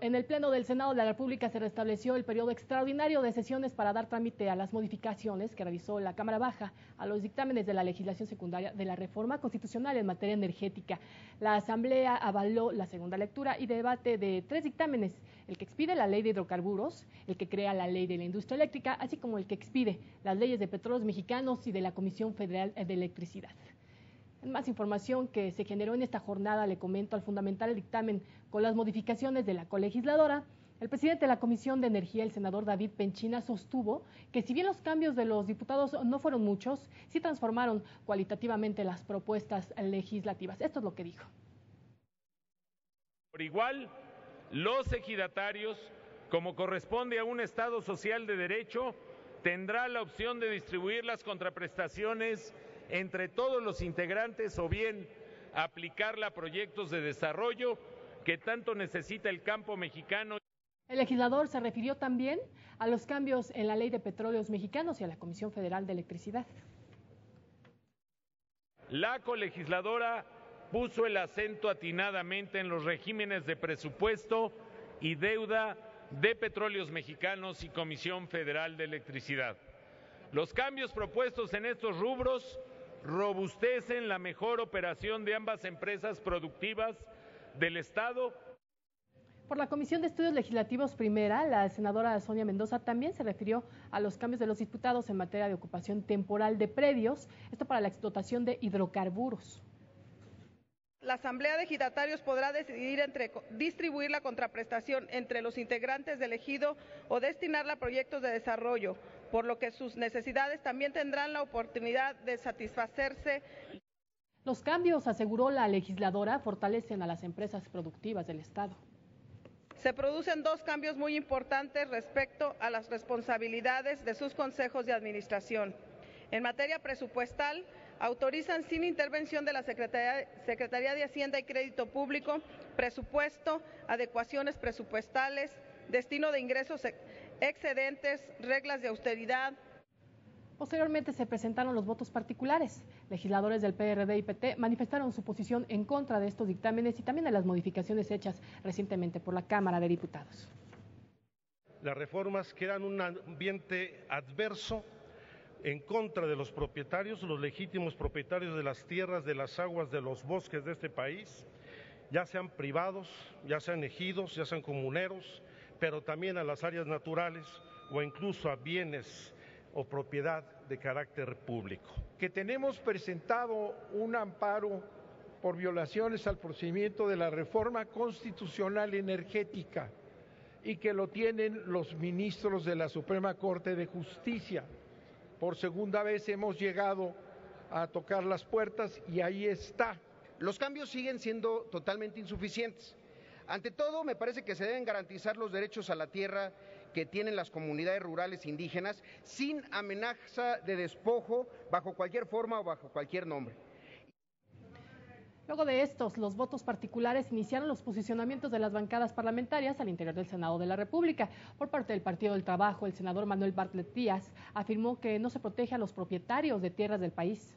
En el Pleno del Senado de la República se restableció el periodo extraordinario de sesiones para dar trámite a las modificaciones que realizó la Cámara Baja a los dictámenes de la legislación secundaria de la reforma constitucional en materia energética. La Asamblea avaló la segunda lectura y debate de 3 dictámenes, el que expide la ley de hidrocarburos, el que crea la ley de la industria eléctrica, así como el que expide las leyes de petróleos mexicanos y de la Comisión Federal de Electricidad. Más información que se generó en esta jornada le comento al fundamental el dictamen con las modificaciones de la colegisladora. El presidente de la Comisión de Energía, el senador David Penchina, sostuvo que si bien los cambios de los diputados no fueron muchos, sí transformaron cualitativamente las propuestas legislativas. Esto es lo que dijo. Por igual, los ejidatarios, como corresponde a un Estado social de derecho, tendrá la opción de distribuir las contraprestaciones entre todos los integrantes o bien aplicarla a proyectos de desarrollo que tanto necesita el campo mexicano. El legislador se refirió también a los cambios en la Ley de Petróleos Mexicanos y a la Comisión Federal de Electricidad. La colegisladora puso el acento atinadamente en los regímenes de presupuesto y deuda de Petróleos Mexicanos y Comisión Federal de Electricidad. Los cambios propuestos en estos rubros robustecen la mejor operación de ambas empresas productivas del Estado. Por la Comisión de Estudios Legislativos Primera, la senadora Sonia Mendoza también se refirió a los cambios de los diputados en materia de ocupación temporal de predios, esto para la explotación de hidrocarburos. La Asamblea de Ejidatarios podrá decidir entre distribuir la contraprestación entre los integrantes del ejido o destinarla a proyectos de desarrollo, por lo que sus necesidades también tendrán la oportunidad de satisfacerse. Los cambios, aseguró la legisladora, fortalecen a las empresas productivas del Estado. Se producen 2 cambios muy importantes respecto a las responsabilidades de sus consejos de administración. En materia presupuestal, autorizan sin intervención de la Secretaría de Hacienda y Crédito Público, presupuesto, adecuaciones presupuestales, destino de ingresos excedentes, reglas de austeridad. Posteriormente se presentaron los votos particulares. Legisladores del PRD y PT manifestaron su posición en contra de estos dictámenes y también de las modificaciones hechas recientemente por la Cámara de Diputados. Las reformas crean un ambiente adverso en contra de los propietarios, los legítimos propietarios de las tierras, de las aguas, de los bosques de este país, ya sean privados, ya sean ejidos, ya sean comuneros, pero también a las áreas naturales o incluso a bienes o propiedad de carácter público. Que tenemos presentado un amparo por violaciones al procedimiento de la reforma constitucional energética y que lo tienen los ministros de la Suprema Corte de Justicia. Por segunda vez hemos llegado a tocar las puertas y ahí está. Los cambios siguen siendo totalmente insuficientes. Ante todo, me parece que se deben garantizar los derechos a la tierra que tienen las comunidades rurales indígenas sin amenaza de despojo bajo cualquier forma o bajo cualquier nombre. Luego de estos, los votos particulares iniciaron los posicionamientos de las bancadas parlamentarias al interior del Senado de la República. Por parte del Partido del Trabajo, el senador Manuel Bartlett Díaz afirmó que no se protege a los propietarios de tierras del país.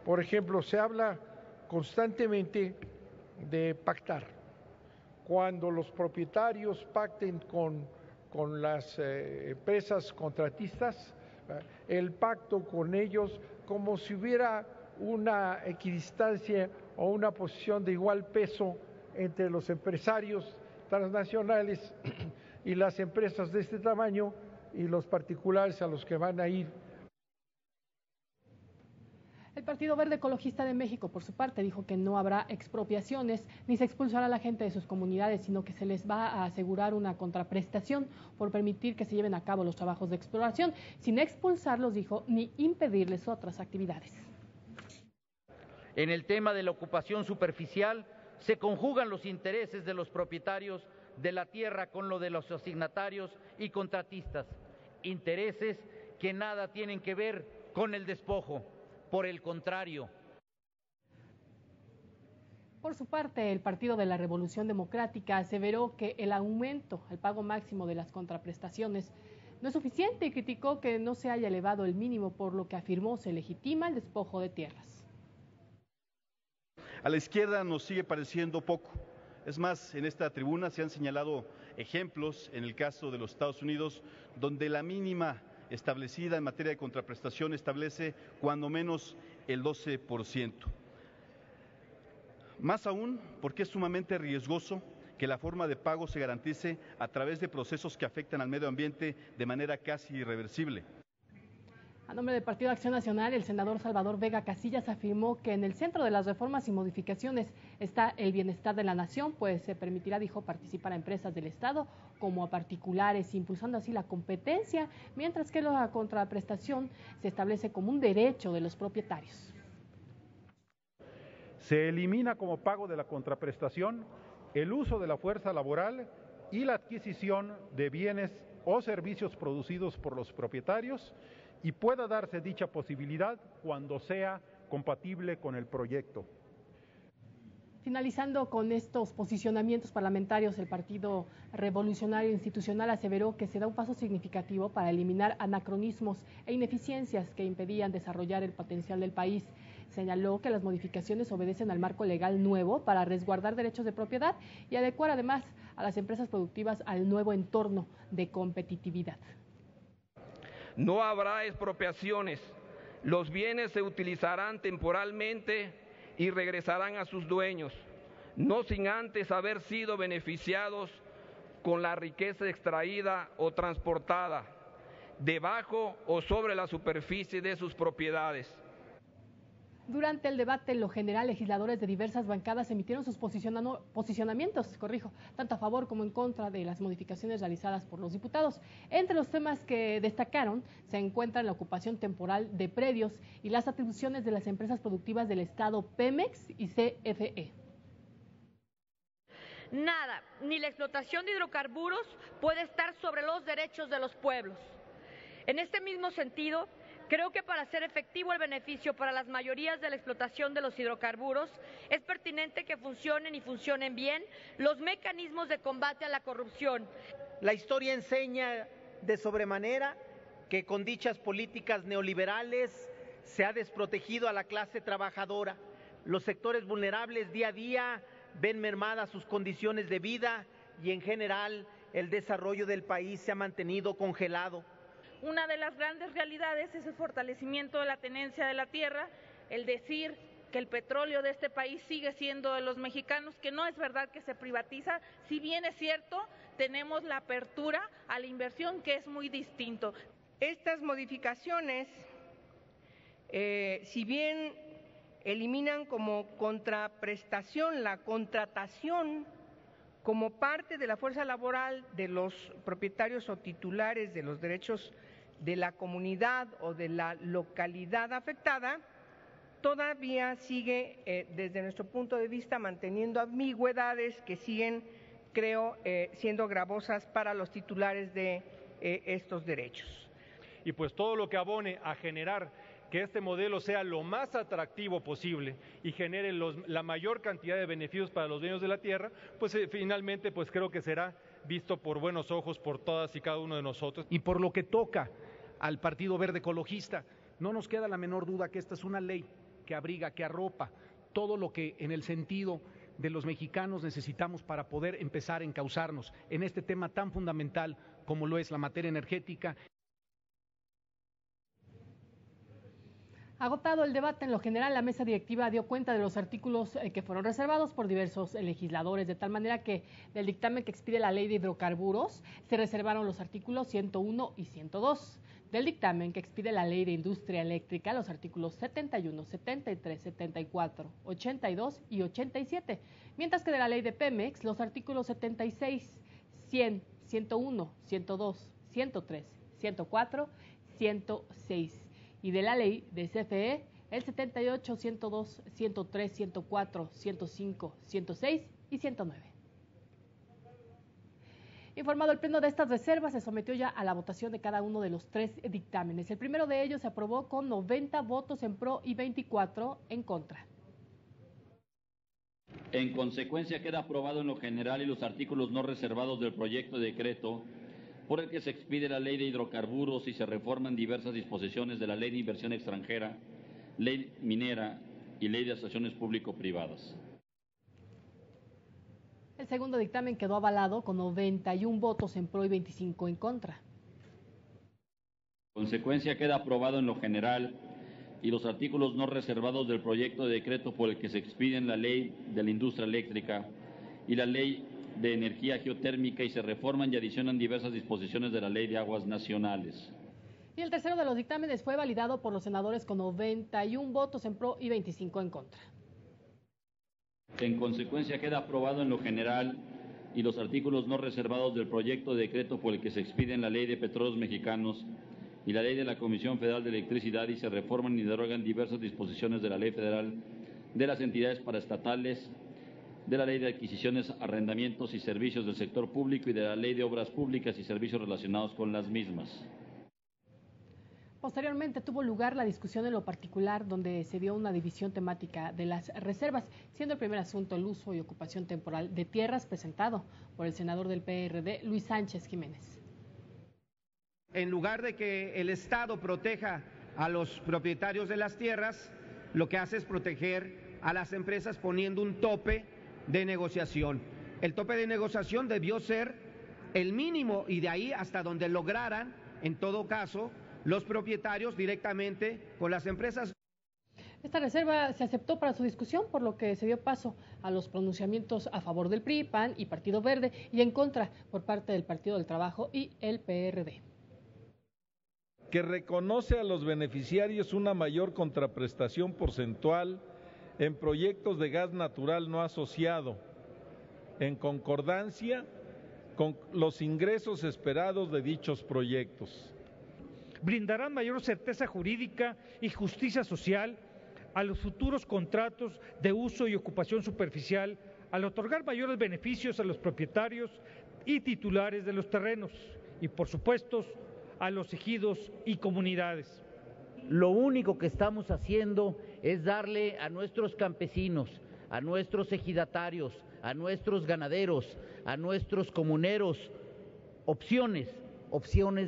Por ejemplo, se habla constantemente de pactar. Cuando los propietarios pacten con las empresas contratistas, el pacto con ellos como si hubiera una equidistancia o una posición de igual peso entre los empresarios transnacionales y las empresas de este tamaño y los particulares a los que van a ir. El Partido Verde Ecologista de México, por su parte, dijo que no habrá expropiaciones ni se expulsará a la gente de sus comunidades, sino que se les va a asegurar una contraprestación por permitir que se lleven a cabo los trabajos de exploración, sin expulsarlos, dijo, ni impedirles otras actividades. En el tema de la ocupación superficial, se conjugan los intereses de los propietarios de la tierra con lo de los asignatarios y contratistas, intereses que nada tienen que ver con el despojo. Por el contrario. Por su parte, el Partido de la Revolución Democrática aseveró que el aumento al pago máximo de las contraprestaciones no es suficiente y criticó que no se haya elevado el mínimo, por lo que afirmó se legitima el despojo de tierras. A la izquierda nos sigue pareciendo poco Es más, en esta tribuna se han señalado ejemplos, en el caso de los Estados Unidos, donde la mínima establecida en materia de contraprestación establece cuando menos el 12%. Más aún, porque es sumamente riesgoso que la forma de pago se garantice a través de procesos que afectan al medio ambiente de manera casi irreversible. A nombre del Partido Acción Nacional, el senador Salvador Vega Casillas afirmó que en el centro de las reformas y modificaciones está el bienestar de la nación, pues se permitirá, dijo, participar a empresas del Estado como a particulares, impulsando así la competencia, mientras que la contraprestación se establece como un derecho de los propietarios. Se elimina como pago de la contraprestación el uso de la fuerza laboral y la adquisición de bienes o servicios producidos por los propietarios, y pueda darse dicha posibilidad cuando sea compatible con el proyecto. Finalizando con estos posicionamientos parlamentarios, el Partido Revolucionario Institucional aseveró que se da un paso significativo para eliminar anacronismos e ineficiencias que impedían desarrollar el potencial del país. Señaló que las modificaciones obedecen al marco legal nuevo para resguardar derechos de propiedad y adecuar además a las empresas productivas al nuevo entorno de competitividad. No habrá expropiaciones, los bienes se utilizarán temporalmente y regresarán a sus dueños, no sin antes haber sido beneficiados con la riqueza extraída o transportada, debajo o sobre la superficie de sus propiedades. Durante el debate, en lo general, legisladores de diversas bancadas emitieron sus posicionamientos, tanto a favor como en contra de las modificaciones realizadas por los diputados. Entre los temas que destacaron se encuentran la ocupación temporal de predios y las atribuciones de las empresas productivas del Estado Pemex y CFE. Nada, ni la explotación de hidrocarburos puede estar sobre los derechos de los pueblos. En este mismo sentido, creo que para hacer efectivo el beneficio para las mayorías de la explotación de los hidrocarburos, es pertinente que funcionen y funcionen bien los mecanismos de combate a la corrupción. La historia enseña de sobremanera que con dichas políticas neoliberales se ha desprotegido a la clase trabajadora. Los sectores vulnerables día a día ven mermadas sus condiciones de vida y en general el desarrollo del país se ha mantenido congelado. Una de las grandes realidades es el fortalecimiento de la tenencia de la tierra, el decir que el petróleo de este país sigue siendo de los mexicanos, que no es verdad que se privatiza, si bien es cierto, tenemos la apertura a la inversión, que es muy distinto. Estas modificaciones, si bien eliminan como contraprestación la contratación como parte de la fuerza laboral de los propietarios o titulares de los derechos de la comunidad o de la localidad afectada, todavía sigue, desde nuestro punto de vista, manteniendo ambigüedades que siguen, creo, siendo gravosas para los titulares de estos derechos. Y pues todo lo que abone a generar que este modelo sea lo más atractivo posible y genere la mayor cantidad de beneficios para los dueños de la tierra, pues finalmente pues creo que será visto por buenos ojos por todas y cada uno de nosotros. Y por lo que toca al Partido Verde Ecologista, no nos queda la menor duda que esta es una ley que abriga, que arropa todo lo que en el sentido de los mexicanos necesitamos para poder empezar a encauzarnos en este tema tan fundamental como lo es la materia energética. Agotado el debate, en lo general, la mesa directiva dio cuenta de los artículos que fueron reservados por diversos legisladores, de tal manera que del dictamen que expide la ley de hidrocarburos se reservaron los artículos 101 y 102. Del dictamen que expide la ley de industria eléctrica, los artículos 71, 73, 74, 82 y 87. Mientras que de la ley de Pemex, los artículos 76, 100, 101, 102, 103, 104, 106. Y de la ley de CFE, el 78, 102, 103, 104, 105, 106 y 109. Informado el Pleno de estas reservas, se sometió ya a la votación de cada uno de los tres dictámenes. El primero de ellos se aprobó con 90 votos en pro y 24 en contra. En consecuencia, queda aprobado en lo general y los artículos no reservados del proyecto de decreto por el que se expide la ley de hidrocarburos y se reforman diversas disposiciones de la ley de inversión extranjera, ley minera y ley de asociaciones público-privadas. El segundo dictamen quedó avalado con 91 votos en pro y 25 en contra. En consecuencia, queda aprobado en lo general y los artículos no reservados del proyecto de decreto por el que se expiden la Ley de la Industria Eléctrica y la Ley de Energía Geotérmica y se reforman y adicionan diversas disposiciones de la Ley de Aguas Nacionales. Y el tercero de los dictámenes fue validado por los senadores con 91 votos en pro y 25 en contra. En consecuencia, queda aprobado en lo general y los artículos no reservados del proyecto de decreto por el que se expiden la Ley de Petróleos Mexicanos y la Ley de la Comisión Federal de Electricidad y se reforman y derogan diversas disposiciones de la Ley Federal de las entidades paraestatales, de la Ley de Adquisiciones, Arrendamientos y Servicios del Sector Público y de la Ley de Obras Públicas y Servicios relacionados con las mismas. Posteriormente tuvo lugar la discusión en lo particular, donde se dio una división temática de las reservas, siendo el primer asunto el uso y ocupación temporal de tierras presentado por el senador del PRD, Luis Sánchez Jiménez. En lugar de que el Estado proteja a los propietarios de las tierras, lo que hace es proteger a las empresas poniendo un tope de negociación. El tope de negociación debió ser el mínimo y de ahí hasta donde lograran, en todo caso, los propietarios directamente con las empresas. Esta reserva se aceptó para su discusión, por lo que se dio paso a los pronunciamientos a favor del PRI, PAN y Partido Verde y en contra por parte del Partido del Trabajo y el PRD. Que reconoce a los beneficiarios una mayor contraprestación porcentual en proyectos de gas natural no asociado, en concordancia con los ingresos esperados de dichos proyectos. Brindarán mayor certeza jurídica y justicia social a los futuros contratos de uso y ocupación superficial al otorgar mayores beneficios a los propietarios y titulares de los terrenos y, por supuesto, a los ejidos y comunidades. Lo único que estamos haciendo es darle a nuestros campesinos, a nuestros ejidatarios, a nuestros ganaderos, a nuestros comuneros, opciones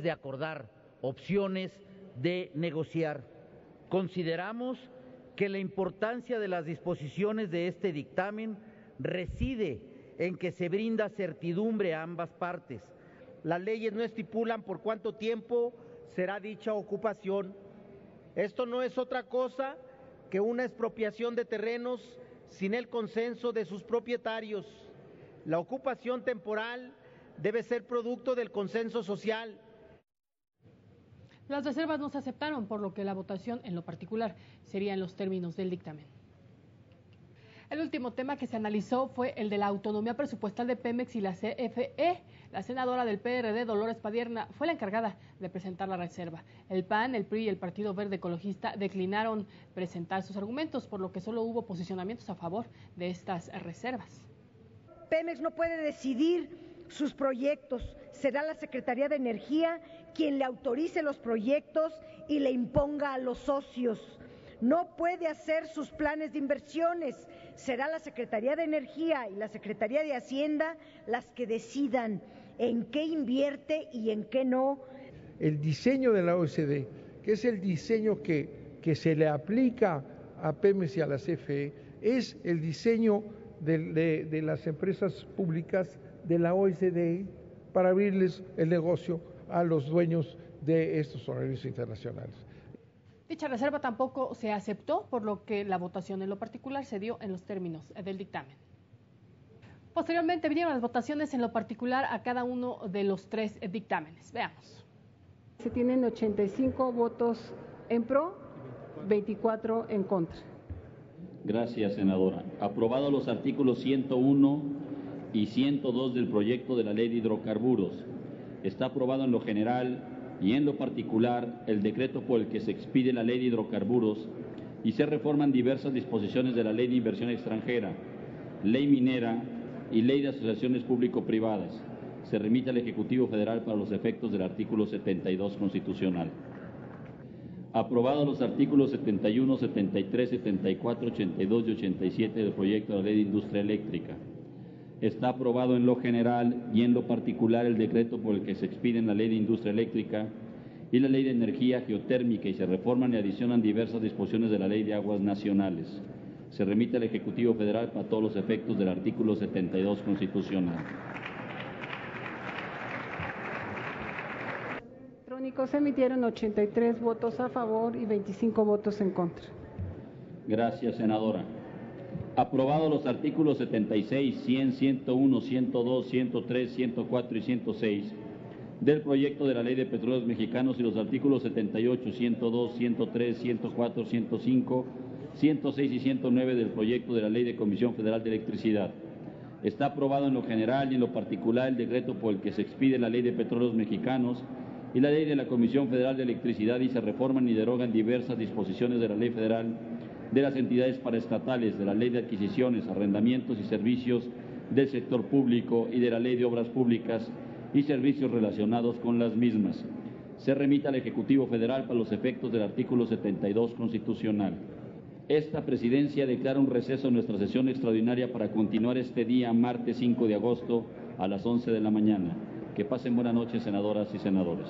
de acordar, opciones de negociar. Consideramos que la importancia de las disposiciones de este dictamen reside en que se brinda certidumbre a ambas partes. Las leyes no estipulan por cuánto tiempo será dicha ocupación. Esto no es otra cosa que una expropiación de terrenos sin el consenso de sus propietarios. La ocupación temporal debe ser producto del consenso social. Las reservas no se aceptaron, por lo que la votación en lo particular sería en los términos del dictamen. El último tema que se analizó fue el de la autonomía presupuestal de Pemex y la CFE. La senadora del PRD, Dolores Padierna, fue la encargada de presentar la reserva. El PAN, el PRI y el Partido Verde Ecologista declinaron presentar sus argumentos, por lo que solo hubo posicionamientos a favor de estas reservas. Pemex no puede decidir sus proyectos. Será la Secretaría de Energía quien le autorice los proyectos y le imponga a los socios. No puede hacer sus planes de inversiones. Será la Secretaría de Energía y la Secretaría de Hacienda las que decidan en qué invierte y en qué no. El diseño de la OECD, que es el diseño que se le aplica a Pemex y a la CFE, es el diseño de las empresas públicas de la OECD para abrirles el negocio a los dueños de estos organismos internacionales. Dicha reserva tampoco se aceptó, por lo que la votación en lo particular se dio en los términos del dictamen. Posteriormente vinieron las votaciones en lo particular a cada uno de los tres dictámenes. Veamos. Se tienen 85 votos en pro, 24 en contra. Gracias, senadora. Aprobados los artículos 101 y 102 del proyecto de la Ley de Hidrocarburos. Está aprobado en lo general y en lo particular el decreto por el que se expide la Ley de Hidrocarburos y se reforman diversas disposiciones de la Ley de Inversión Extranjera, Ley Minera y Ley de Asociaciones Público-Privadas. Se remite al Ejecutivo Federal para los efectos del artículo 72 constitucional. Aprobados los artículos 71, 73, 74, 82 y 87 del proyecto de la Ley de Industria Eléctrica. Está aprobado en lo general y en lo particular el decreto por el que se expiden la Ley de Industria Eléctrica y la Ley de Energía Geotérmica y se reforman y adicionan diversas disposiciones de la Ley de Aguas Nacionales. Se remite al Ejecutivo Federal para todos los efectos del artículo 72 constitucional. Se emitieron 83 votos a favor y 25 votos en contra. Gracias, senadora. Aprobados los artículos 76, 100, 101, 102, 103, 104 y 106 del proyecto de la Ley de Petróleos Mexicanos y los artículos 78, 102, 103, 104, 105, 106 y 109 del proyecto de la Ley de Comisión Federal de Electricidad. Está aprobado en lo general y en lo particular el decreto por el que se expide la Ley de Petróleos Mexicanos y la Ley de la Comisión Federal de Electricidad y se reforman y derogan diversas disposiciones de la Ley Federal de las entidades paraestatales, de la Ley de Adquisiciones, Arrendamientos y Servicios del Sector Público y de la Ley de Obras Públicas y servicios relacionados con las mismas. Se remite al Ejecutivo Federal para los efectos del artículo 72 constitucional. Esta presidencia declara un receso en nuestra sesión extraordinaria para continuar este día, martes 5 de agosto, a las 11 de la mañana. Que pasen buenas noches, senadoras y senadores.